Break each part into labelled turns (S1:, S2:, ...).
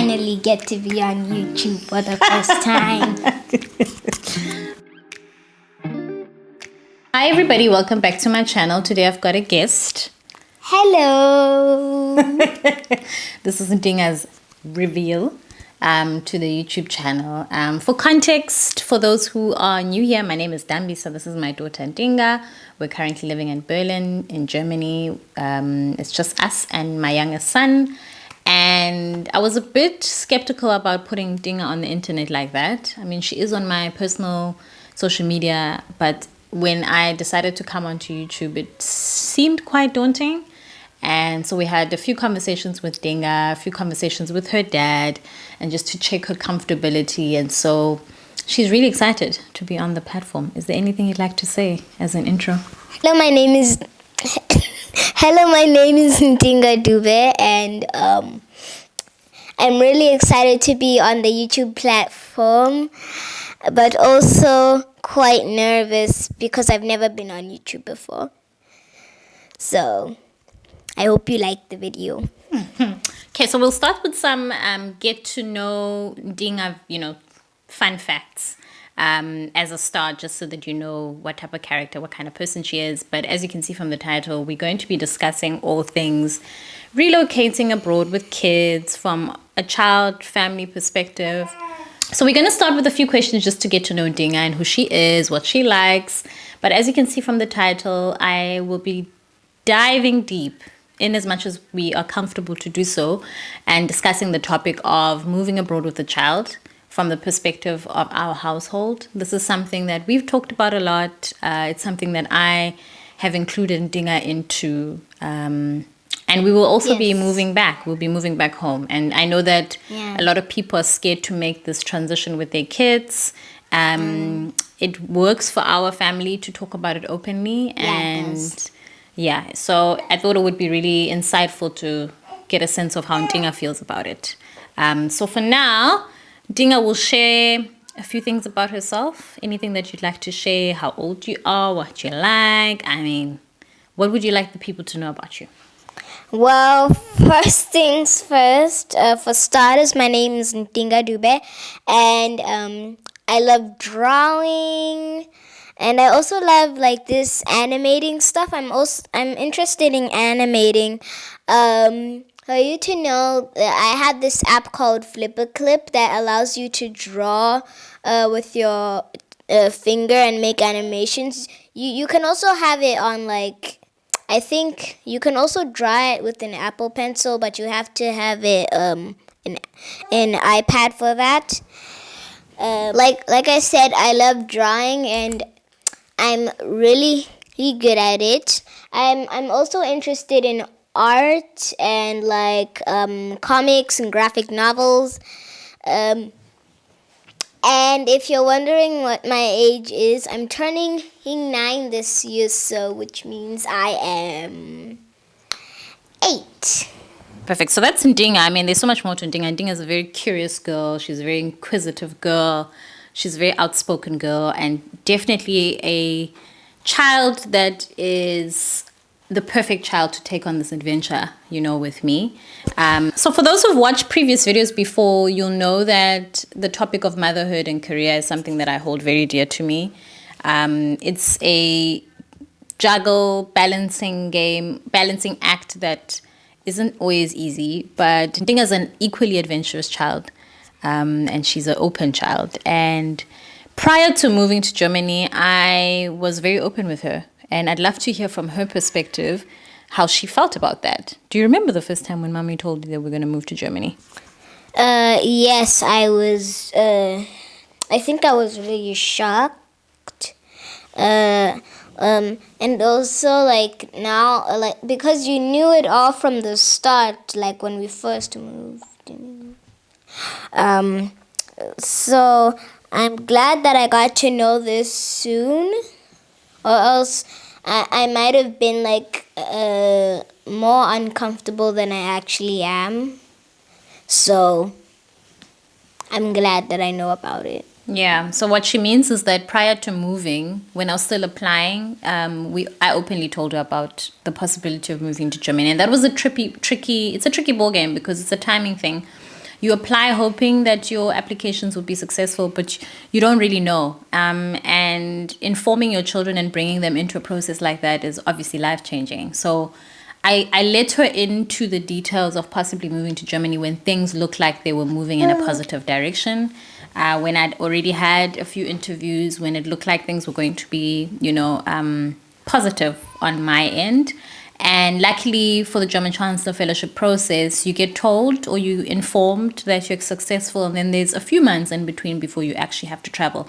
S1: finally get to be on YouTube for the first time.
S2: Hi everybody, welcome back to my channel. Today I've got a guest.
S1: Hello.
S2: This is Tinga's reveal to the YouTube channel. For context, for those who are new here, my name is Dambi, so this is my daughter Tinga. We're currently living in Berlin, in Germany. It's just us and my youngest son. And I was a bit skeptical about putting Tinga on the internet like that. I mean, she is on my personal social media, but when I decided to come onto YouTube, it seemed quite daunting. And so we had a few conversations with Tinga, a few conversations with her dad, and just to check her comfortability. And so she's really excited to be on the platform. Is there anything you'd like to say as an intro?
S1: Hello, my name is Tinga Dube, and I'm really excited to be on the YouTube platform, but also quite nervous because I've never been on YouTube before. So I hope you like the video.
S2: Okay, so we'll start with some get to know Tinga, fun facts as a start, just so that you know what type of character, what kind of person she is. But as you can see from the title, we're going to be discussing all things relocating abroad with kids from a child family perspective. So we're going to start with a few questions just to get to know Tinga and who she is, what she likes. But as you can see from the title, I will be diving deep in as much as we are comfortable to do so and discussing the topic of moving abroad with a child from the perspective of our household. This is something that we've talked about a lot. It's something that I have included Tinga into. And we will also be moving back. We'll be moving back home. And I know that a lot of people are scared to make this transition with their kids. It works for our family to talk about it openly. So I thought it would be really insightful to get a sense of how Tinga feels about it. So for now, Tinga will share a few things about herself. Anything that you'd like to share, how old you are, what you like. I mean, what would you like the people to know about you?
S1: Well, first things first, for starters, my name is Tinga Dube, and I love drawing, and I also love like this animating stuff. I'm interested in animating. For you to know, I have this app called Clip that allows you to draw with your finger and make animations. You can also have it on I think you can also draw it with an Apple Pencil, but you have to have it an iPad for that. Like I said, I love drawing and I'm really good at it. I'm also interested in art and comics and graphic novels. And if you're wondering what my age is, I'm turning 9 this year, which means I am 8.
S2: Perfect. So that's Tinga. I mean, there's so much more to Tinga. Tinga is a very curious girl. She's a very inquisitive girl. She's a very outspoken girl, and definitely a child that is the perfect child to take on this adventure, with me. So for those who've watched previous videos before, you'll know that the topic of motherhood and career is something that I hold very dear to me. It's a balancing act that isn't always easy, but Tinga's an equally adventurous child, and she's an open child. And prior to moving to Germany, I was very open with her. And I'd love to hear from her perspective how she felt about that. Do you remember the first time when Mommy told you that we're going to move to Germany?
S1: Yes, I was. I think I was really shocked. And also, now, because you knew it all from the start, when we first moved. So I'm glad that I got to know this soon. Or else I might have been more uncomfortable than I actually am. So I'm glad that I know about it.
S2: Yeah. So what she means is that prior to moving, when I was still applying, I openly told her about the possibility of moving to Germany, and that was a tricky ball game because it's a timing thing. you apply hoping that your applications will be successful, but you don't really know. And informing your children and bringing them into a process like that is obviously life changing. So I let her into the details of possibly moving to Germany when things looked like they were moving in a positive direction. When I'd already had a few interviews, when it looked like things were going to be, positive on my end. And luckily for the German Chancellor Fellowship process, you get told or you informed that you're successful, and then there's a few months in between before you actually have to travel.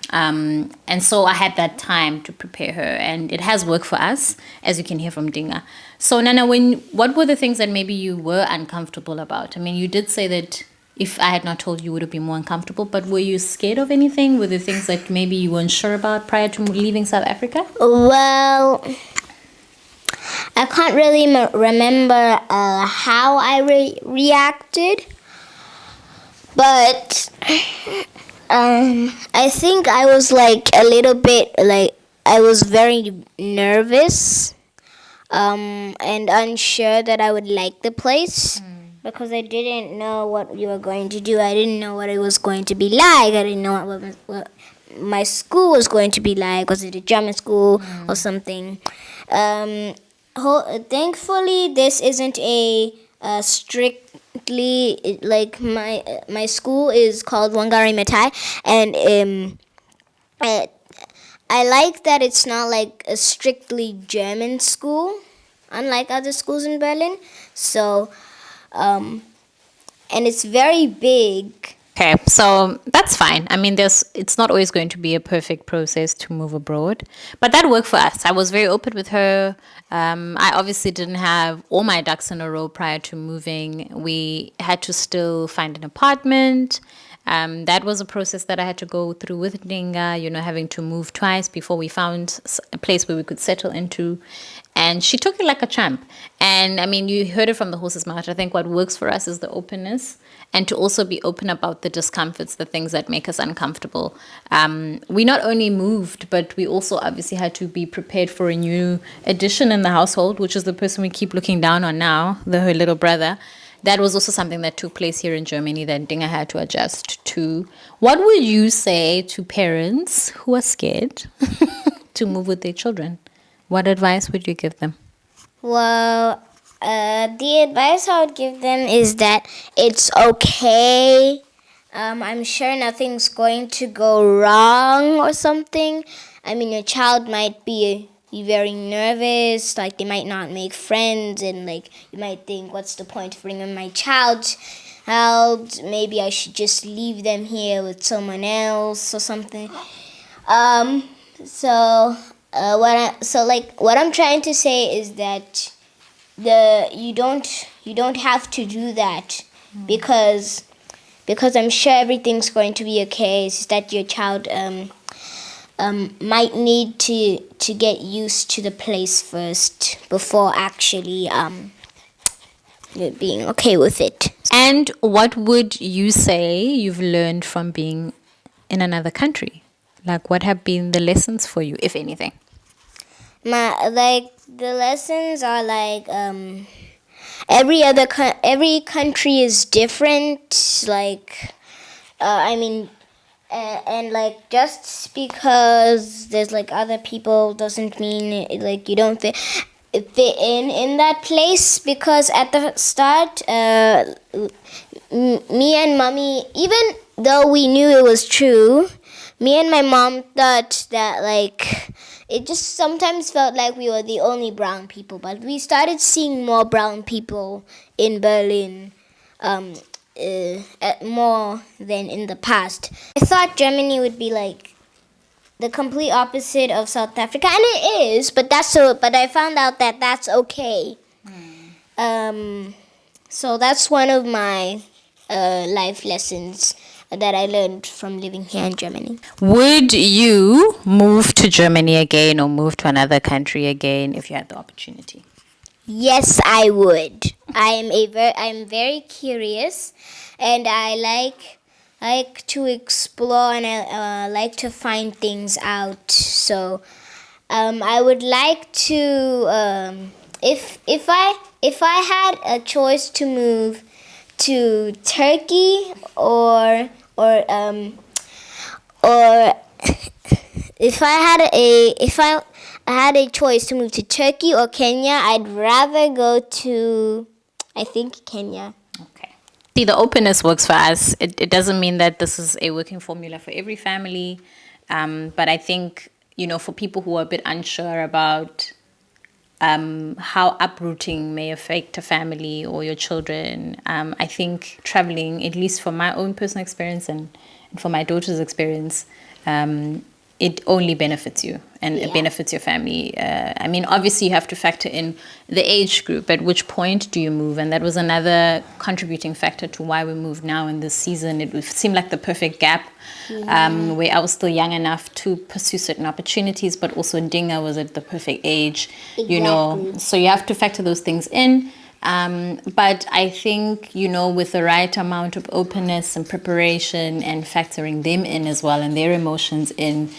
S2: And so I had that time to prepare her, and it has worked for us, as you can hear from Tinga. So Nana, what were the things that maybe you were uncomfortable about? I mean, you did say that if I had not told you, you would have been more uncomfortable, but were you scared of anything? Were there things that maybe you weren't sure about prior to leaving South Africa?
S1: Well, I can't really remember how I reacted, but I think I was like a little bit like I was very nervous and unsure that I would like the place because I didn't know what we were going to do. I didn't know what it was going to be like. I didn't know what my school was going to be like. Was it a German school or something? Thankfully, this isn't a strictly like my school is called Wangari Maathai, and I like that it's not like a strictly German school, unlike other schools in Berlin. So, and it's very big.
S2: Okay, so that's fine. I mean, it's not always going to be a perfect process to move abroad, but that worked for us. I was very open with her. I obviously didn't have all my ducks in a row prior to moving. We had to still find an apartment. That was a process that I had to go through with Tinga, having to move twice before we found a place where we could settle into. And she took it like a champ. And I mean, you heard it from the horse's mouth. I think what works for us is the openness and to also be open about the discomforts, the things that make us uncomfortable. We not only moved, but we also obviously had to be prepared for a new addition in the household, which is the person we keep looking down on now, her little brother. That was also something that took place here in Germany that Dinga had to adjust to. What would you say to parents who are scared to move with their children? What advice would you give them?
S1: Well, the advice I would give them is that it's okay. I'm sure nothing's going to go wrong or something. I mean, your child might be very nervous, like they might not make friends, and like you might think, what's the point of bringing my child? Maybe I should just leave them here with someone else or something. What I'm trying to say is that you don't have to do that because I'm sure everything's going to be okay. It's just that your child might need to get used to the place first before actually being okay with it.
S2: And what would you say you've learned from being in another country? Like, what have been the lessons for you, if anything?
S1: The lessons are like every country is different. Like, and like just because there's like other people doesn't mean like you don't fit in that place. Because at the start, me and mommy, even though we knew it was true, me and my mom thought that like it just sometimes felt like we were the only brown people. But we started seeing more brown people in Berlin. More than in the past. I thought Germany would be like the complete opposite of South Africa, and it is, but but I found out that that's okay. So that's one of my life lessons that I learned from living here in Germany.
S2: Would you move to Germany again or move to another country again if you had the opportunity?
S1: Yes, I would. I'm very curious, and I like to explore, and I like to find things out. So, I would like to if I had a choice to move to Turkey or if I had a choice to move to Turkey or Kenya, I'd rather go to, I think, Kenya.
S2: Okay. See, the openness works for us. It doesn't mean that this is a working formula for every family. But I think, for people who are a bit unsure about how uprooting may affect a family or your children, I think traveling, at least from my own personal experience and for my daughter's experience, it only benefits you and it benefits your family. I mean, obviously you have to factor in the age group. At which point do you move? And that was another contributing factor to why we moved now in this season. It seemed like the perfect gap where I was still young enough to pursue certain opportunities, but also Tinga was at the perfect age, So you have to factor those things in. But I think, with the right amount of openness and preparation and factoring them in as well and their emotions in,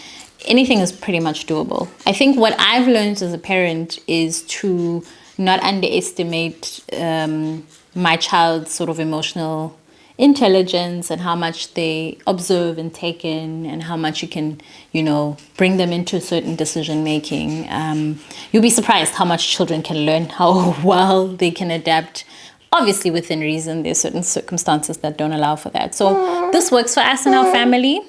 S2: anything is pretty much doable. I think what I've learned as a parent is to not underestimate my child's sort of emotional intelligence and how much they observe and take in and how much you can, bring them into certain decision making. You'll be surprised how much children can learn, how well they can adapt. Obviously, within reason, there's certain circumstances that don't allow for that. So this works for us and our family.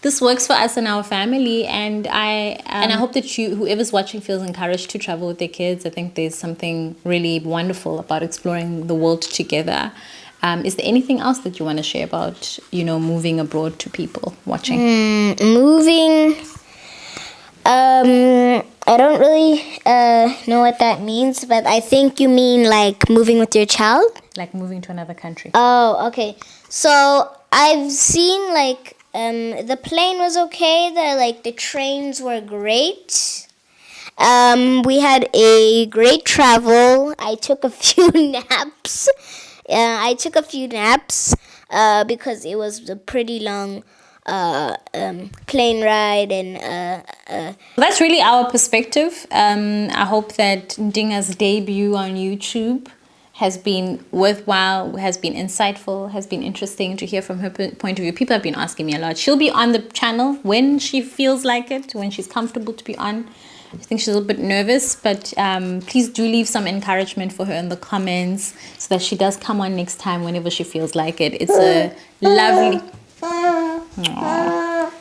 S2: This works for us and our family, and I hope that whoever's watching feels encouraged to travel with their kids. I think there's something really wonderful about exploring the world together. Is there anything else that you want to share about, moving abroad to people watching?
S1: Moving. I don't really know what that means, but I think you mean like moving with your child?
S2: Like moving to another country.
S1: Oh, okay. So I've seen like the plane was okay. The trains were great. We had a great travel. I took a few naps. Because it was a pretty long plane ride and
S2: That's really our perspective. I hope that Tinga's debut on YouTube has been worthwhile, has been insightful, has been interesting to hear from her point of view. People have been asking me a lot. She'll be on the channel when she feels like it, when she's comfortable to be on. I think she's a little bit nervous, but please do leave some encouragement for her in the comments so that she does come on next time whenever she feels like it. It's a lovely... Aww.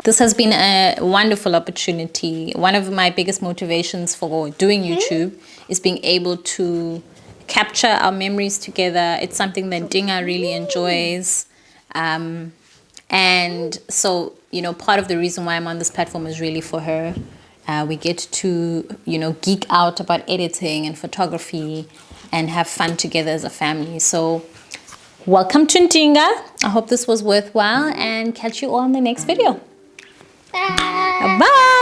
S2: This has been a wonderful opportunity. One of my biggest motivations for doing YouTube is being able to capture our memories together. It's something that Tinga really enjoys. And so, part of the reason why I'm on this platform is really for her. We get to, geek out about editing and photography and have fun together as a family. So welcome to Tinga. I hope this was worthwhile and catch you all in the next video. Bye. Bye.